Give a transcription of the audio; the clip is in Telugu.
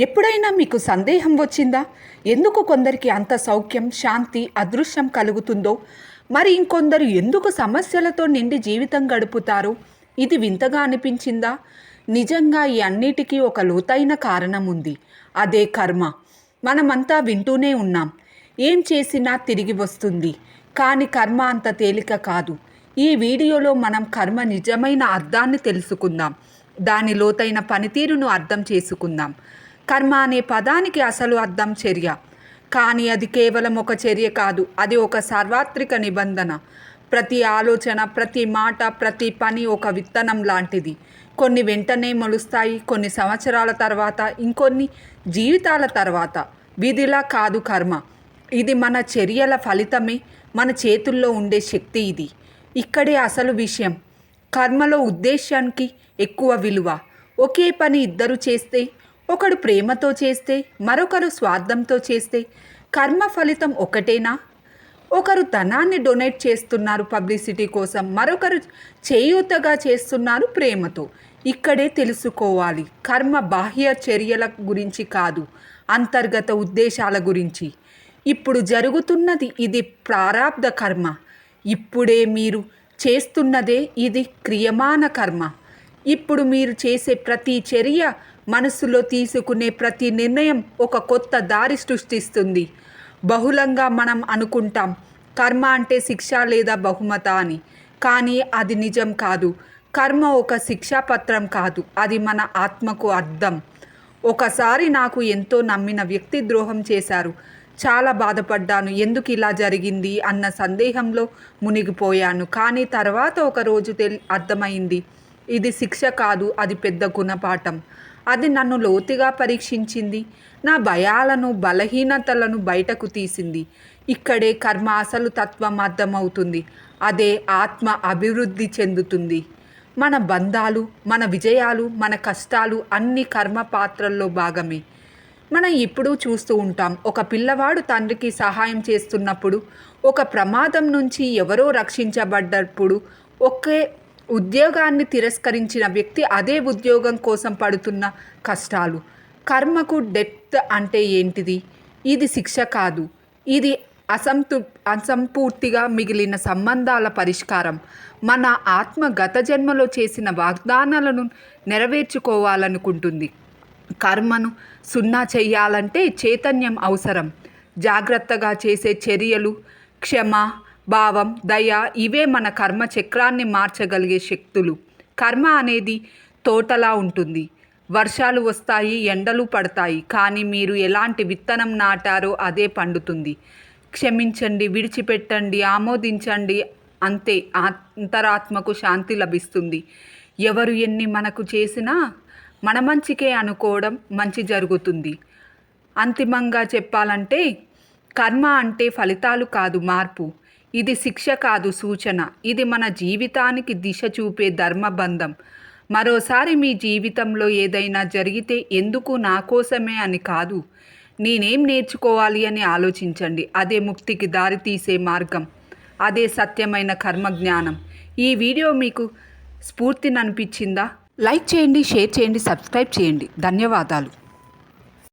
ఎప్పుడైనా మీకు సందేహం వచ్చిందా? ఎందుకు కొందరికి అంత సౌఖ్యం, శాంతి, అదృష్టం కలుగుతుందో, మరి ఇంకొందరు ఎందుకు సమస్యలతో నిండి జీవితం గడుపుతారో? ఇది వింతగా అనిపించిందా? నిజంగా ఈ అన్నిటికీ ఒక లోతైన కారణం ఉంది. అదే కర్మ. మనమంతా వింటూనే ఉన్నాం, ఏం చేసినా తిరిగి వస్తుంది. కానీ కర్మ అంత తేలిక కాదు. ఈ వీడియోలో మనం కర్మ నిజమైన అర్థాన్ని తెలుసుకుందాం. దాని లోతైన పనితీరును అర్థం చేసుకుందాం. కర్మ అనే పదానికి అసలు అర్థం చర్య. కానీ అది కేవలం ఒక చర్య కాదు, అది ఒక సార్వత్రిక నిబంధన. ప్రతి ఆలోచన, ప్రతి మాట, ప్రతి పని ఒక విత్తనం లాంటిది. కొన్ని వెంటనే మొలుస్తాయి, కొన్ని సంవత్సరాల తర్వాత, ఇంకొన్ని జీవితాల తర్వాత. విధిలా కాదు కర్మ. ఇది మన చర్యల ఫలితమే. మన చేతుల్లో ఉండే శక్తి ఇది. ఇక్కడే అసలు విషయం. కర్మలో ఉద్దేశానికి ఎక్కువ విలువ. ఒకే పని ఇద్దరు చేస్తే, ఒకడు ప్రేమతో చేస్తే, మరొకరు స్వార్థంతో చేస్తే కర్మ ఫలితం ఒకటేనా? ఒకరు ధనాన్ని డొనేట్ చేస్తున్నారు పబ్లిసిటీ కోసం, మరొకరు చేయూతగా చేస్తున్నారు ప్రేమతో. ఇక్కడే తెలుసుకోవాలి, కర్మ బాహ్య చర్యల గురించి కాదు, అంతర్గత ఉద్దేశాల గురించి. ఇప్పుడు జరుగుతున్నది ఇది ప్రారబ్ధ కర్మ. ఇప్పుడే మీరు చేస్తున్నదే ఇది క్రియమాన కర్మ. ఇప్పుడు మీరు చేసే ప్రతి చర్య, మనసులో తీసుకునే ప్రతి నిర్ణయం ఒక కొత్త దారి సృష్టిస్తుంది. బహుళంగా మనం అనుకుంటాం కర్మ అంటే శిక్ష లేదా బహుమత అని. కానీ అది నిజం కాదు. కర్మ ఒక శిక్షాపత్రం కాదు, అది మన ఆత్మకు అర్థం. ఒకసారి నాకు ఎంతో నమ్మిన వ్యక్తి ద్రోహం చేశారు. చాలా బాధపడ్డాను. ఎందుకు ఇలా జరిగింది అన్న సందేహంలో మునిగిపోయాను. కానీ తర్వాత ఒకరోజు అర్థమైంది, ఇది శిక్ష కాదు, అది పెద్ద గుణపాఠం. అది నన్ను లోతుగా పరీక్షించింది, నా భయాలను, బలహీనతలను బయటకు తీసింది. ఇక్కడే కర్మ అసలు తత్వం అర్థమవుతుంది. అదే ఆత్మ అభివృద్ధి చెందుతుంది. మన బంధాలు, మన విజయాలు, మన కష్టాలు అన్ని కర్మ పాత్రల్లో భాగమే. మనం ఇప్పుడు చూస్తూ ఉంటాం, ఒక పిల్లవాడు తండ్రికి సహాయం చేస్తున్నప్పుడు, ఒక ప్రమాదం నుంచి ఎవరో రక్షించబడ్డప్పుడు, ఒకే ఉద్యోగాన్ని తిరస్కరించిన వ్యక్తి అదే ఉద్యోగం కోసం పడుతున్న కష్టాలు. కర్మకు డెప్త్ అంటే ఏంటిది? ఇది శిక్ష కాదు, ఇది అసంపూర్తిగా మిగిలిన సంబంధాల పరిష్కారం. మన ఆత్మ గత జన్మలో చేసిన వాగ్దానాలను నెరవేర్చుకోవాలనుకుంటుంది. కర్మను సున్నా చెయ్యాలంటే చైతన్యం అవసరం. జాగ్రత్తగా చేసే చర్యలు, క్షమ, భావం, దయ, ఇవే మన కర్మ చక్రాన్ని మార్చగలిగే శక్తులు. కర్మ అనేది తోటలా ఉంటుంది. వర్షాలు వస్తాయి, ఎండలు పడతాయి, కానీ మీరు ఎలాంటి విత్తనం నాటారో అదే పండుతుంది. క్షమించండి, విడిచిపెట్టండి, ఆమోదించండి, అంతే అంతరాత్మకు శాంతి లభిస్తుంది. ఎవరు ఎన్ని మనకు చేసినా మన మంచికే అనుకోవడం మంచి జరుగుతుంది. అంతిమంగా చెప్పాలంటే కర్మ అంటే ఫలితాలు కాదు, మార్పు. ఇది శిక్ష కాదు, సూచన. ఇది మన జీవితానికి దిశ చూపే ధర్మబంధం. మరోసారి మీ జీవితంలో ఏదైనా జరిగితే ఎందుకు నా కోసమే అని కాదు, నేనేం నేర్చుకోవాలి అని ఆలోచించండి. అదే ముక్తికి దారితీసే మార్గం. అదే సత్యమైన కర్మ జ్ఞానం. ఈ వీడియో మీకు స్ఫూర్తిని అనిపించిందా? లైక్ చేయండి, షేర్ చేయండి, సబ్స్క్రైబ్ చేయండి. ధన్యవాదాలు.